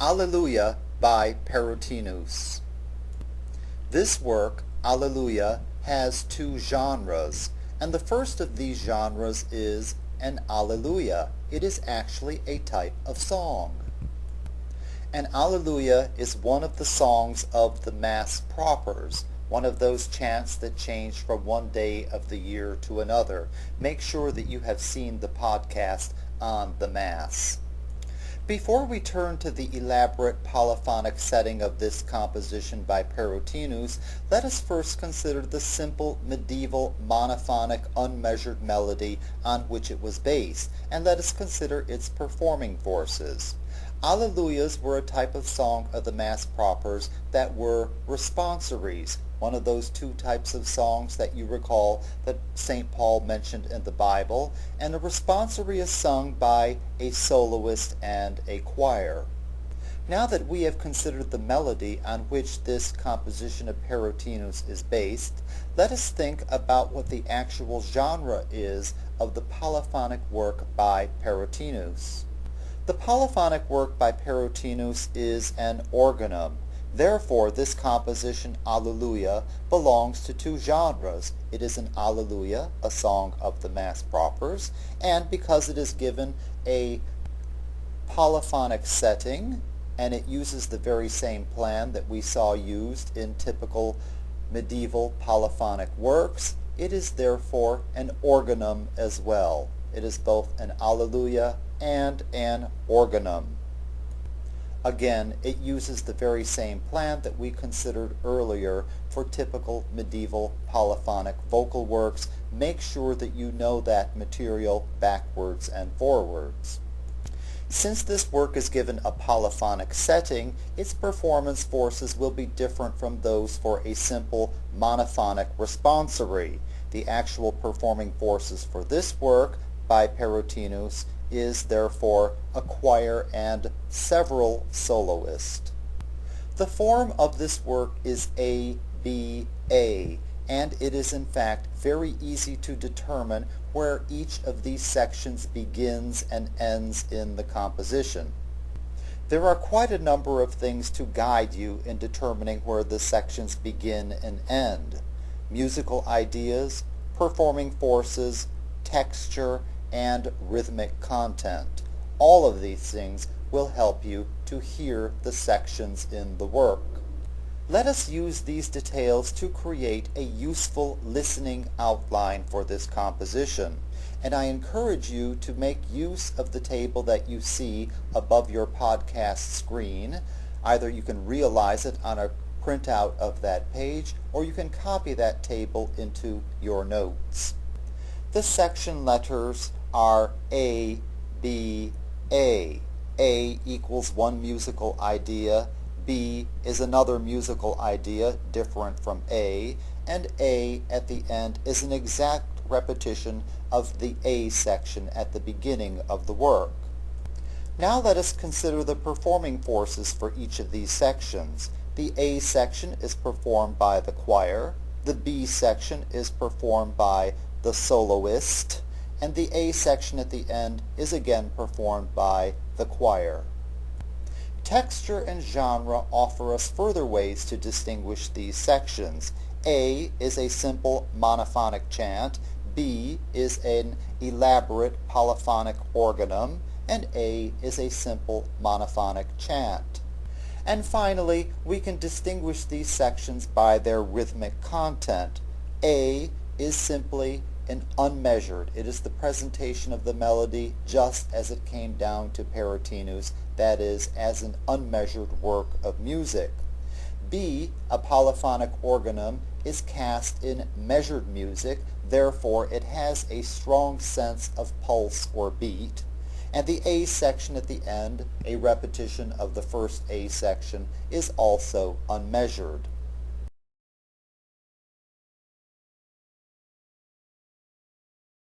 Alulleai by Perotinus. This work, Alulleai, has two genres, and the first of these genres is an Alulleai. It is actually a type of song. An Alulleai is one of the songs of the Mass propers, one of those chants that change from one day of the year to another. Make sure that you have seen the podcast on the Mass. Before we turn to the elaborate polyphonic setting of this composition by Perotinus, let us first consider the simple medieval monophonic unmeasured melody on which it was based, and let us consider its performing forces. Alulleaias were a type of song of the Mass propers that were responsories, one of those two types of songs that you recall that St. Paul mentioned in the Bible, and a responsory is sung by a soloist and a choir. Now that we have considered the melody on which this composition of Perotinus is based, let us think about what the actual genre is of the polyphonic work by Perotinus. The polyphonic work by Perotinus is an organum. Therefore, this composition, Alulleai, belongs to two genres. It is an Alulleai, a song of the Mass propers, and because it is given a polyphonic setting, and it uses the very same plan that we saw used in typical medieval polyphonic works, it is therefore an organum as well. It is both an Alulleai and an organum. Again, it uses the very same plan that we considered earlier for typical medieval polyphonic vocal works. Make sure that you know that material backwards and forwards. Since this work is given a polyphonic setting, its performance forces will be different from those for a simple monophonic responsory. The actual performing forces for this work by Perotinus is therefore a choir and several soloists. The form of this work is A-B-A, and it is in fact very easy to determine where each of these sections begins and ends in the composition. There are quite a number of things to guide you in determining where the sections begin and end. Musical ideas, performing forces, texture, and rhythmic content. All of these things will help you to hear the sections in the work. Let us use these details to create a useful listening outline for this composition, and I encourage you to make use of the table that you see above your podcast screen. Either you can realize it on a printout of that page, or you can copy that table into your notes. The section letters are A, B, A. A equals one musical idea, B is another musical idea different from A, and A at the end is an exact repetition of the A section at the beginning of the work. Now let us consider the performing forces for each of these sections. The A section is performed by the choir, the B section is performed by the soloist, and the A section at the end is again performed by the choir. Texture and genre offer us further ways to distinguish these sections. A is a simple monophonic chant, B is an elaborate polyphonic organum, and A is a simple monophonic chant. And finally, we can distinguish these sections by their rhythmic content. A is simply an unmeasured. It is the presentation of the melody just as it came down to Perotinus, that is, as an unmeasured work of music. B, a polyphonic organum, is cast in measured music, therefore it has a strong sense of pulse or beat. And the A section at the end, a repetition of the first A section, is also unmeasured.